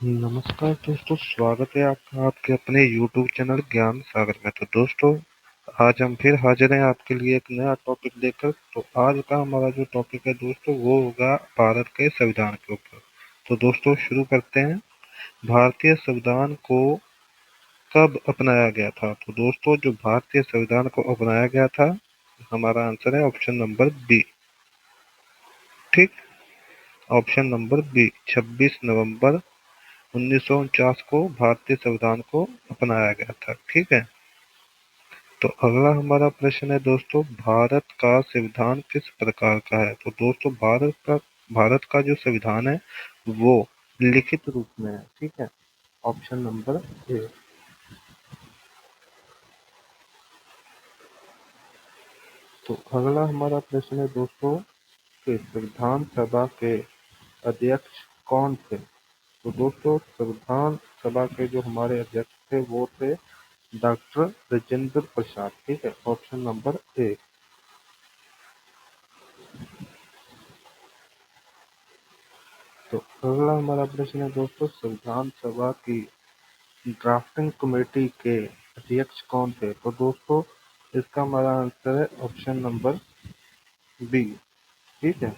नमस्कार दोस्तों, स्वागत है आपका आपके अपने YouTube चैनल ज्ञान सागर में। तो दोस्तों, आज हम फिर हाजिर हैं आपके लिए एक नया टॉपिक लेकर। तो आज का हमारा जो टॉपिक है दोस्तों, वो होगा भारत के संविधान के ऊपर। तो दोस्तों, शुरू करते हैं। भारतीय संविधान को कब अपनाया गया था? तो दोस्तों, जो भारतीय संविधान को अपनाया गया था, हमारा आंसर है ऑप्शन नंबर बी। ठीक, ऑप्शन नंबर बी, 26 नवंबर 1949 को भारतीय संविधान को अपनाया गया था। ठीक है। तो अगला हमारा प्रश्न है दोस्तों, भारत का संविधान किस प्रकार का है? तो दोस्तों, भारत का जो संविधान है वो लिखित रूप में है। ठीक है, ऑप्शन नंबर ए। तो अगला हमारा प्रश्न है दोस्तों, कि संविधान सभा के अध्यक्ष कौन थे? तो दोस्तों, संविधान सभा के जो हमारे अध्यक्ष थे वो थे डॉक्टर राजेंद्र प्रसाद। ठीक है, ऑप्शन नंबर ए। तो अगला हमारा प्रश्न है दोस्तों, संविधान सभा की ड्राफ्टिंग कमेटी के अध्यक्ष कौन थे? तो दोस्तों, इसका हमारा आंसर है ऑप्शन नंबर बी। ठीक है,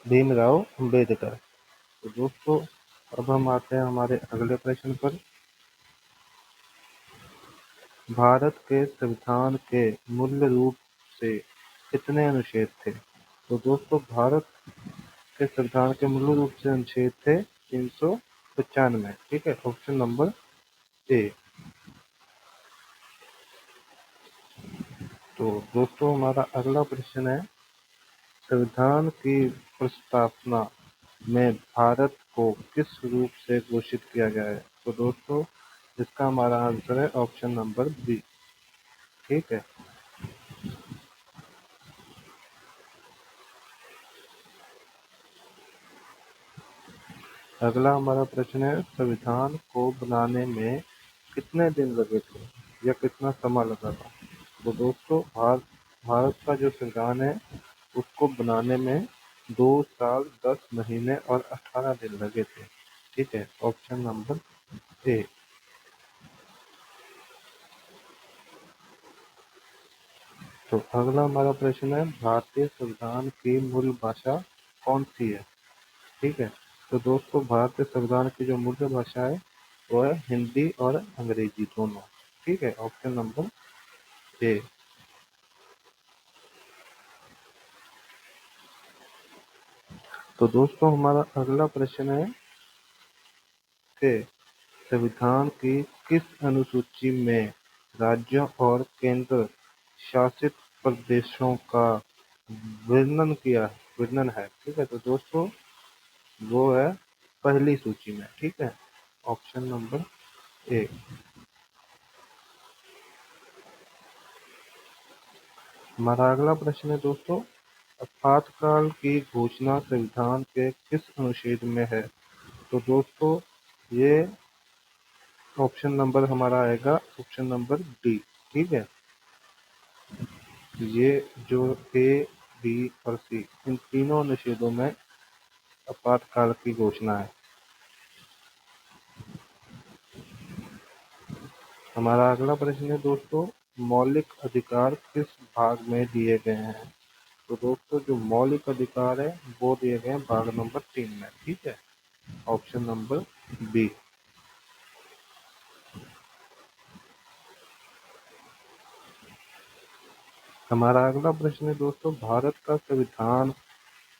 भीमराव अंबेडकर। तो दोस्तों, अब हम आते हैं हमारे अगले प्रश्न पर। भारत के संविधान के मूल रूप से कितने अनुच्छेद थे? तो दोस्तों, भारत के संविधान के मूल रूप से अनुच्छेद थे 395। ठीक है, ऑप्शन नंबर ए। तो दोस्तों, हमारा अगला प्रश्न है, संविधान की प्रस्तावना में भारत को किस रूप से घोषित किया गया है? तो दोस्तों, इसका हमारा आंसर है ऑप्शन नंबर बी। ठीक है। अगला हमारा प्रश्न है, संविधान को बनाने में कितने दिन लगे थे या कितना समय लगा था? तो दोस्तों, भारत का जो संविधान है उसको बनाने में 2 साल 10 महीने और 18 दिन लगे थे। ठीक है, ऑप्शन नंबर ए। तो अगला हमारा प्रश्न है, भारतीय संविधान की मूल भाषा कौन सी है? ठीक है। तो दोस्तों, भारतीय संविधान की जो मूल भाषा है वो है हिंदी और अंग्रेजी दोनों। ठीक है, ऑप्शन नंबर ए। तो दोस्तों, हमारा अगला प्रश्न है कि संविधान की किस अनुसूची में राज्यों और केंद्र शासित प्रदेशों का वर्णन है? ठीक है। तो दोस्तों, वो है पहली सूची में। ठीक है, ऑप्शन नंबर ए। हमारा अगला प्रश्न है दोस्तों, आपातकाल की घोषणा संविधान के किस अनुच्छेद में है? तो दोस्तों, ये ऑप्शन नंबर हमारा आएगा ऑप्शन नंबर डी। ठीक है, ये जो ए, बी और सी, इन तीनों अनुच्छेदों में आपातकाल की घोषणा है। हमारा अगला प्रश्न है दोस्तों, मौलिक अधिकार किस भाग में दिए गए हैं? तो दोस्तों, जो मौलिक अधिकार है वो दिए गए हैं भाग नंबर 3 में। ठीक है, ऑप्शन नंबर बी। हमारा अगला प्रश्न है दोस्तों, भारत का संविधान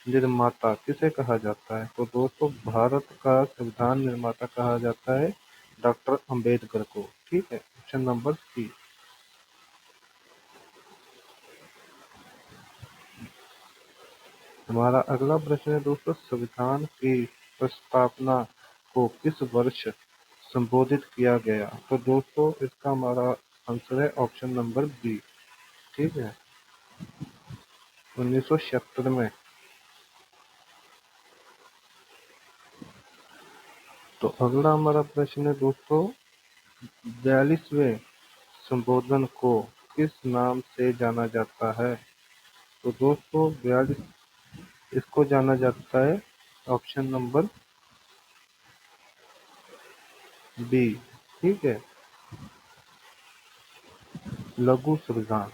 निर्माता किसे कहा जाता है? तो दोस्तों, भारत का संविधान निर्माता कहा जाता है डॉक्टर अंबेडकर को। ठीक है, ऑप्शन नंबर सी। हमारा अगला प्रश्न है दोस्तों, संविधान की प्रस्तावना को किस वर्ष संबोधित किया गया? तो दोस्तों, इसका हमारा आंसर है ऑप्शन नंबर बी। ठीक है, 1976 में। तो अगला हमारा प्रश्न है दोस्तों, 42वें संबोधन को किस नाम से जाना जाता है? तो दोस्तों, 42 इसको जाना जाता है ऑप्शन नंबर बी। ठीक है, लघु संविधान।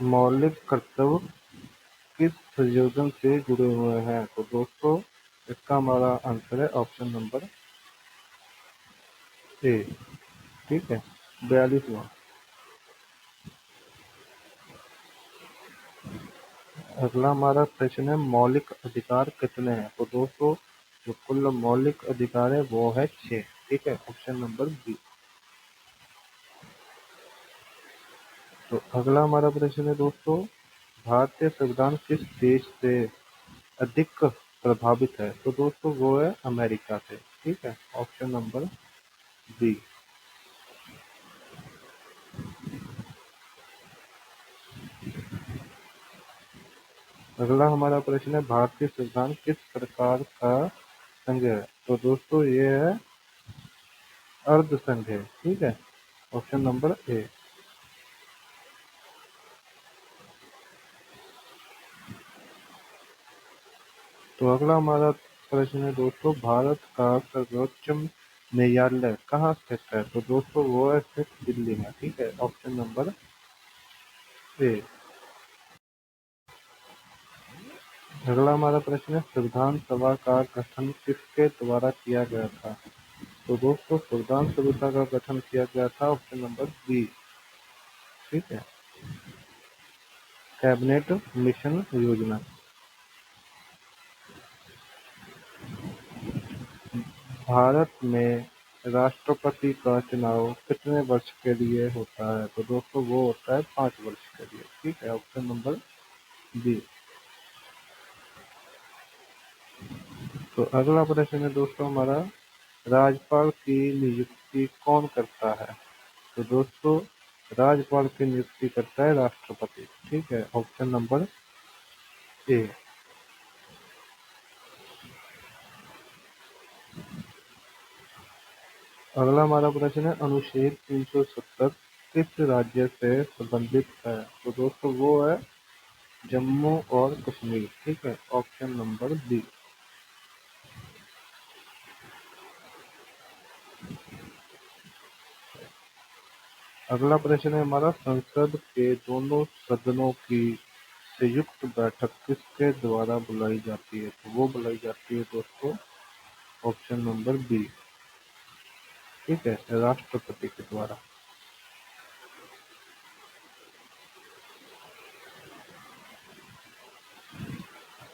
मौलिक कर्तव्य किस संयोजन से जुड़े हुए हैं? तो दोस्तों इसका हमारा आंसर है ऑप्शन नंबर ए। ठीक है, 42वां। अगला हमारा प्रश्न है मौलिक अधिकार कितने हैं? तो दोस्तों जो कुल मौलिक अधिकार है वो है 6। ठीक है, ऑप्शन नंबर बी। तो अगला हमारा प्रश्न है दोस्तों भारतीय संविधान किस देश से अधिक प्रभावित है? तो दोस्तों वो है अमेरिका से। ठीक है, ऑप्शन नंबर बी। अगला हमारा प्रश्न है भारतीय संविधान किस प्रकार का संघ है? तो दोस्तों ये है अर्ध संघ है। ठीक है, ऑप्शन नंबर ए। तो अगला हमारा प्रश्न है दोस्तों भारत का सर्वोच्च न्यायालय कहाँ स्थित है? तो दोस्तों वो है स्थित दिल्ली में। ठीक है, ऑप्शन नंबर ए। अगला हमारा प्रश्न है संविधान सभा का गठन किसके द्वारा किया गया था? तो दोस्तों संविधान सभा का गठन किया गया था ऑप्शन नंबर बी। ठीक है, कैबिनेट मिशन योजना। भारत में राष्ट्रपति का चुनाव कितने वर्ष के लिए होता है? तो दोस्तों वो होता है 5 वर्ष के लिए। ठीक है, ऑप्शन नंबर बी। तो अगला प्रश्न है दोस्तों हमारा राज्यपाल की नियुक्ति कौन करता है? तो दोस्तों राज्यपाल की नियुक्ति करता है राष्ट्रपति। ठीक है, ऑप्शन नंबर ए। अगला हमारा प्रश्न है अनुच्छेद 370 किस राज्य से संबंधित है? तो दोस्तों वो है जम्मू और कश्मीर। ठीक है, ऑप्शन नंबर बी। अगला प्रश्न है हमारा संसद के दोनों सदनों की संयुक्त बैठक किसके द्वारा बुलाई जाती है? तो वो बुलाई जाती है दोस्तों ऑप्शन नंबर बी। ठीक है, राष्ट्रपति के द्वारा।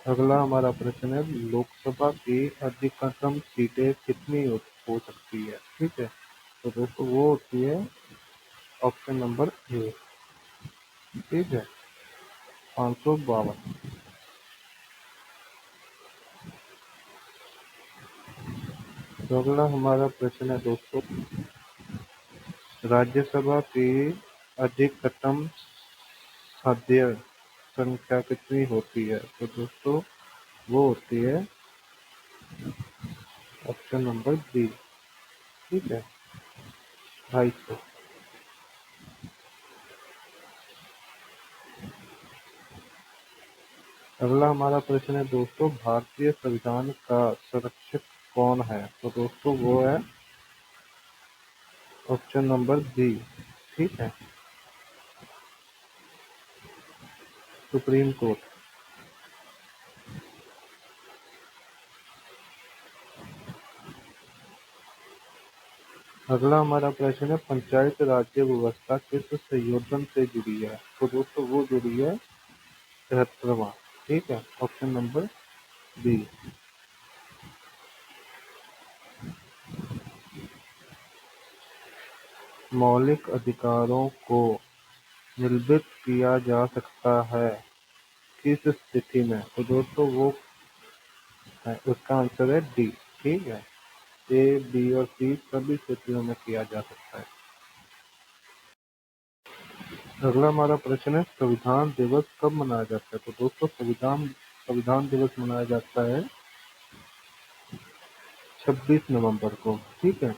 अगला हमारा प्रश्न है लोकसभा की अधिकतम सीटें कितनी हो सकती है? ठीक है, तो दोस्तों वो होती है ऑप्शन नंबर ए। ठीक है, 552। तो अगला हमारा प्रश्न है दोस्तों राज्यसभा की अधिकतम सदस्य संख्या कितनी होती है? तो दोस्तों वो होती है ऑप्शन नंबर बी। ठीक है, 250। अगला हमारा प्रश्न है दोस्तों भारतीय संविधान का संरक्षक कौन है? तो दोस्तों वो है ऑप्शन नंबर बी। ठीक है, सुप्रीम कोर्ट। अगला हमारा प्रश्न है पंचायत राज्य व्यवस्था किस संयोजन से जुड़ी है? तो दोस्तों वो जुड़ी है 73वां। ठीक है, ऑप्शन नंबर बी। मौलिक अधिकारों को निलंबित किया जा सकता है किस स्थिति में? तो दोस्तों वो है उसका आंसर है डी। ठीक है, ए बी और सी सभी स्थितियों में किया जा सकता है। अगला हमारा प्रश्न है संविधान दिवस कब मनाया जाता है? तो दोस्तों संविधान संविधान दिवस मनाया जाता है 26 नवंबर को। ठीक है,